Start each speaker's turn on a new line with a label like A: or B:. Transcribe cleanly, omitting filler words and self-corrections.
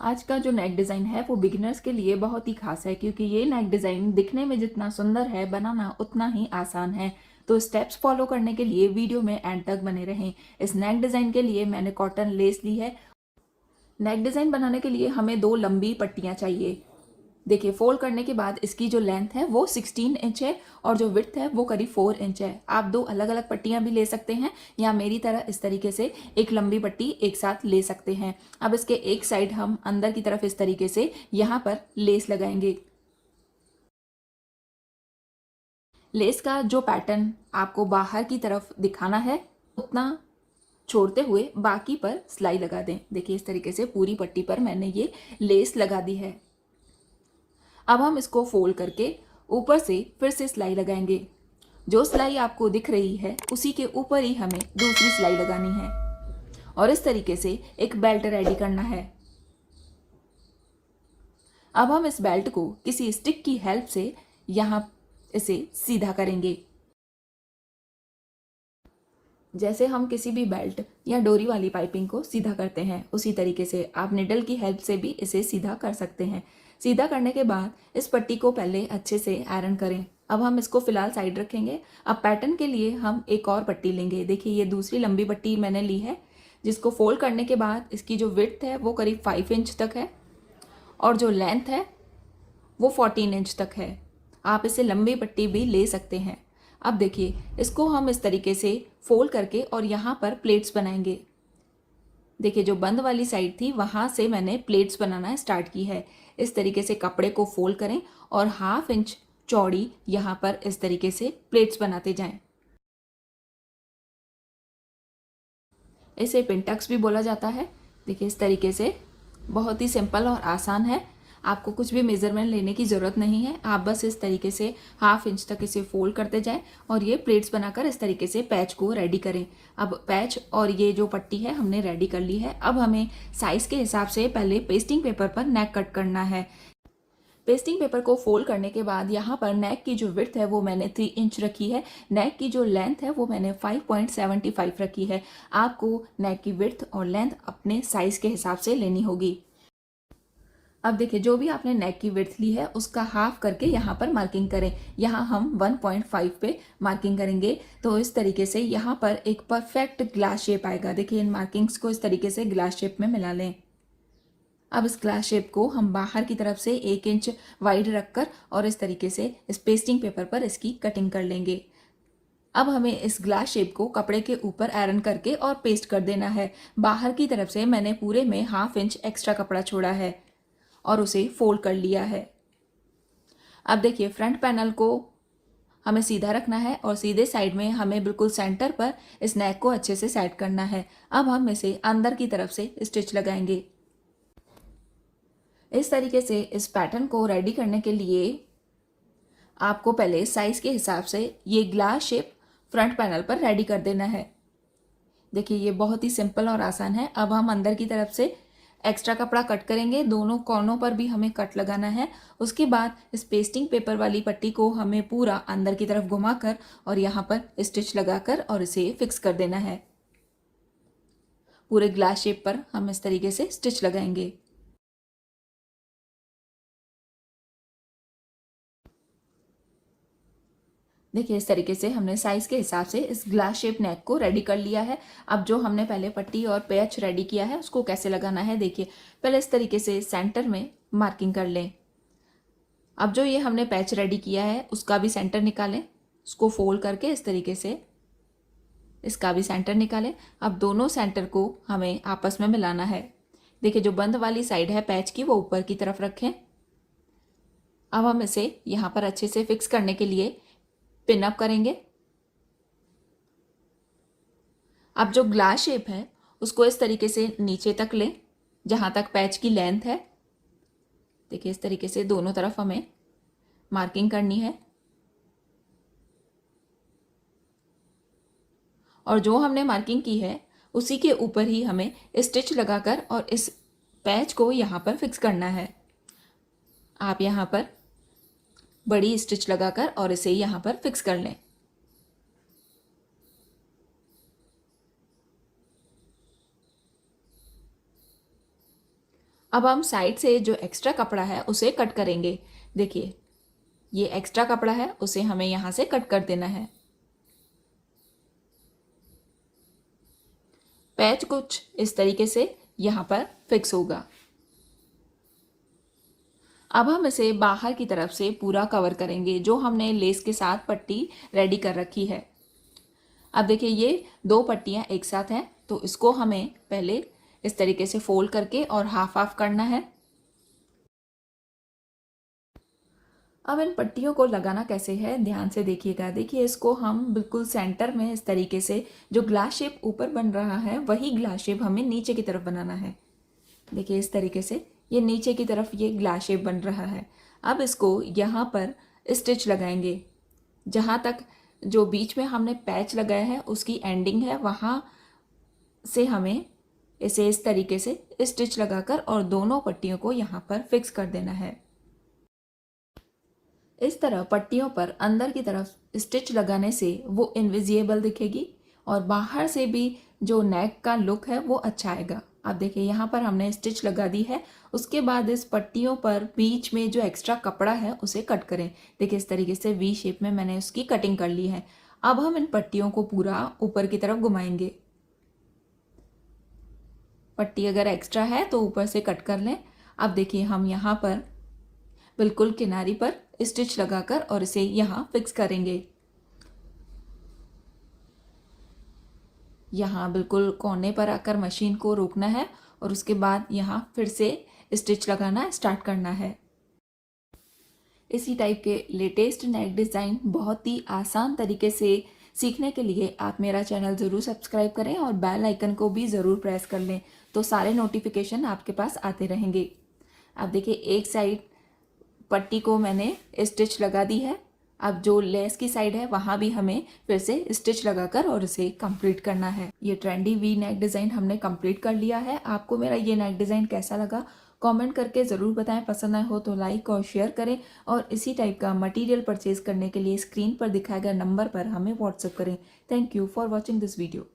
A: आज का जो नेक डिज़ाइन है वो बिगिनर्स के लिए बहुत ही खास है क्योंकि ये नेक डिज़ाइन दिखने में जितना सुंदर है बनाना उतना ही आसान है। तो स्टेप्स फॉलो करने के लिए वीडियो में एंड तक बने रहें। इस नेक डिज़ाइन के लिए मैंने कॉटन लेस ली है। नेक डिज़ाइन बनाने के लिए हमें 2 लंबी पट्टियाँ चाहिए। देखिए फोल्ड करने के बाद इसकी जो लेंथ है वो 16 इंच है और जो विड्थ है वो करीब 4 इंच है। आप 2 अलग अलग पट्टियां भी ले सकते हैं या मेरी तरह इस तरीके से एक लंबी पट्टी एक साथ ले सकते हैं। अब इसके एक साइड हम अंदर की तरफ इस तरीके से यहाँ पर लेस लगाएंगे। लेस का जो पैटर्न आपको बाहर की तरफ दिखाना है उतना छोड़ते हुए बाकी पर सिलाई लगा दें। देखिए इस तरीके से पूरी पट्टी पर मैंने ये लेस लगा दी है। अब हम इसको फोल्ड करके ऊपर से फिर से सिलाई लगाएंगे। जो सिलाई आपको दिख रही है उसी के ऊपर ही हमें दूसरी सिलाई लगानी है और इस तरीके से एक बेल्ट रेडी करना है। अब हम इस बेल्ट को किसी स्टिक की हेल्प से यहाँ इसे सीधा करेंगे। जैसे हम किसी भी बेल्ट या डोरी वाली पाइपिंग को सीधा करते हैं उसी तरीके से आप निडल की हेल्प से भी इसे सीधा कर सकते हैं। सीधा करने के बाद इस पट्टी को पहले अच्छे से आयरन करें। अब हम इसको फिलहाल साइड रखेंगे। अब पैटर्न के लिए हम एक और पट्टी लेंगे। देखिए ये दूसरी लंबी पट्टी मैंने ली है जिसको फोल्ड करने के बाद इसकी जो विड्थ है वो करीब 5 इंच तक है और जो लेंथ है वो 14 इंच तक है। आप इसे लंबी पट्टी भी ले सकते हैं। अब देखिए इसको हम इस तरीके से फोल्ड करके और यहाँ पर प्लेट्स बनाएंगे। देखिए जो बंद वाली साइड थी वहाँ से मैंने प्लेट्स बनाना स्टार्ट की है। इस तरीके से कपड़े को फोल्ड करें और 1/2 इंच चौड़ी यहाँ पर इस तरीके से प्लेट्स बनाते जाएं। इसे पिंटक्स भी बोला जाता है। देखिए इस तरीके से बहुत ही सिंपल और आसान है। आपको कुछ भी मेजरमेंट लेने की ज़रूरत नहीं है। आप बस इस तरीके से 1/2 इंच तक इसे फोल्ड करते जाएं और ये प्लेट्स बनाकर इस तरीके से पैच को रेडी करें। अब पैच और ये जो पट्टी है हमने रेडी कर ली है। अब हमें साइज़ के हिसाब से पहले पेस्टिंग पेपर पर नेक कट करना है। पेस्टिंग पेपर को फोल्ड करने के बाद यहाँ पर नेक की जो विड्थ है वो मैंने 3 इंच रखी है। नेक की जो लेंथ है वो मैंने 5.75 रखी है। आपको नेक की विड्थ और लेंथ अपने साइज के हिसाब से लेनी होगी। अब देखिए जो भी आपने नेक की विड्थ ली है उसका हाफ करके यहाँ पर मार्किंग करें। यहाँ हम 1.5 पे मार्किंग करेंगे तो इस तरीके से यहाँ पर एक परफेक्ट ग्लास शेप आएगा। देखिए इन मार्किंग्स को इस तरीके से ग्लास शेप में मिला लें। अब इस ग्लास शेप को हम बाहर की तरफ से 1 इंच वाइड रखकर और इस तरीके से इस पेस्टिंग पेपर पर इसकी कटिंग कर लेंगे। अब हमें इस ग्लास शेप को कपड़े के ऊपर आयरन करके और पेस्ट कर देना है। बाहर की तरफ से मैंने पूरे में 1/2 इंच एक्स्ट्रा कपड़ा छोड़ा है और उसे फोल्ड कर लिया है। अब देखिए फ्रंट पैनल को हमें सीधा रखना है और सीधे साइड में हमें बिल्कुल सेंटर पर इस नेक को अच्छे से सेट करना है। अब हम इसे अंदर की तरफ से स्टिच लगाएंगे। इस तरीके से इस पैटर्न को रेडी करने के लिए आपको पहले साइज के हिसाब से ये ग्लास शेप फ्रंट पैनल पर रेडी कर देना है। देखिए ये बहुत ही सिंपल और आसान है। अब हम अंदर की तरफ से एक्स्ट्रा कपड़ा कट करेंगे। दोनों कोनों पर भी हमें कट लगाना है। उसके बाद इस पेस्टिंग पेपर वाली पट्टी को हमें पूरा अंदर की तरफ घुमाकर और यहाँ पर स्टिच लगाकर और इसे फिक्स कर देना है। पूरे ग्लास शेप पर हम इस तरीके से स्टिच लगाएंगे। देखिए इस तरीके से हमने साइज के हिसाब से इस ग्लास शेप नेक को रेडी कर लिया है। अब जो हमने पहले पट्टी और पैच रेडी किया है उसको कैसे लगाना है देखिए। पहले इस तरीके से सेंटर में मार्किंग कर लें। अब जो ये हमने पैच रेडी किया है उसका भी सेंटर निकालें। उसको फोल्ड करके इस तरीके से इसका भी सेंटर निकालें। अब दोनों सेंटर को हमें आपस में मिलाना है। देखिए जो बंद वाली साइड है पैच की वो ऊपर की तरफ रखें। अब हम इसे यहाँ पर अच्छे से फिक्स करने के लिए पिन अप करेंगे। अब जो ग्लास शेप है उसको इस तरीके से नीचे तक लें जहां तक पैच की लेंथ है। देखिए इस तरीके से दोनों तरफ हमें मार्किंग करनी है और जो हमने मार्किंग की है उसी के ऊपर ही हमें स्टिच लगाकर और इस पैच को यहाँ पर फिक्स करना है। आप यहाँ पर बड़ी स्टिच लगाकर और इसे यहाँ पर फिक्स कर लें। अब हम साइड से जो एक्स्ट्रा कपड़ा है उसे कट करेंगे। देखिए ये एक्स्ट्रा कपड़ा है, उसे हमें यहाँ से कट कर देना है। पैच कुछ इस तरीके से यहाँ पर फिक्स होगा। अब हम इसे बाहर की तरफ से पूरा कवर करेंगे, जो हमने लेस के साथ पट्टी रेडी कर रखी है। अब देखिए ये 2 पट्टियाँ एक साथ हैं, तो इसको हमें पहले इस तरीके से फोल्ड करके और हाफ हाफ करना है। अब इन पट्टियों को लगाना कैसे है ध्यान से देखिएगा। देखिए इसको हम बिल्कुल सेंटर में इस तरीके से, जो ग्लास शेप ऊपर बन रहा है वही ग्लास शेप हमें नीचे की तरफ बनाना है। देखिए इस तरीके से ये नीचे की तरफ ये ग्लास शेप बन रहा है। अब इसको यहाँ पर स्टिच लगाएंगे। जहाँ तक जो बीच में हमने पैच लगाया है उसकी एंडिंग है, वहाँ से हमें इसे इस तरीके से स्टिच लगाकर और दोनों पट्टियों को यहाँ पर फिक्स कर देना है। इस तरह पट्टियों पर अंदर की तरफ स्टिच लगाने से वो इनविजिबल दिखेगी और बाहर से भी जो नेक का लुक है वो अच्छा आएगा। आप देखिए यहाँ पर हमने स्टिच लगा दी है। उसके बाद इस पट्टियों पर बीच में जो एक्स्ट्रा कपड़ा है उसे कट करें। देखिए इस तरीके से वी शेप में मैंने उसकी कटिंग कर ली है। अब हम इन पट्टियों को पूरा ऊपर की तरफ घुमाएंगे। पट्टी अगर एक्स्ट्रा है तो ऊपर से कट कर लें। अब देखिए हम यहाँ पर बिल्कुल किनारी पर स्टिच लगाकर और इसे यहाँ फिक्स करेंगे। यहाँ बिल्कुल कोने पर आकर मशीन को रोकना है और उसके बाद यहाँ फिर से स्टिच लगाना स्टार्ट करना है। इसी टाइप के लेटेस्ट नेक डिज़ाइन बहुत ही आसान तरीके से सीखने के लिए आप मेरा चैनल ज़रूर सब्सक्राइब करें और बेल आइकन को भी ज़रूर प्रेस कर लें, तो सारे नोटिफिकेशन आपके पास आते रहेंगे। अब देखिए एक साइड पट्टी को मैंने स्टिच लगा दी है। अब जो लेस की साइड है वहाँ भी हमें फिर से स्टिच लगाकर और इसे कंप्लीट करना है। ये ट्रेंडी वी नेक डिज़ाइन हमने कंप्लीट कर लिया है। आपको मेरा ये नेक डिज़ाइन कैसा लगा कमेंट करके ज़रूर बताएं। पसंद आए हो तो लाइक और शेयर करें और इसी टाइप का मटेरियल परचेज करने के लिए स्क्रीन पर दिखाए गए नंबर पर हमें व्हाट्सएप करें। Thank you for watching this video.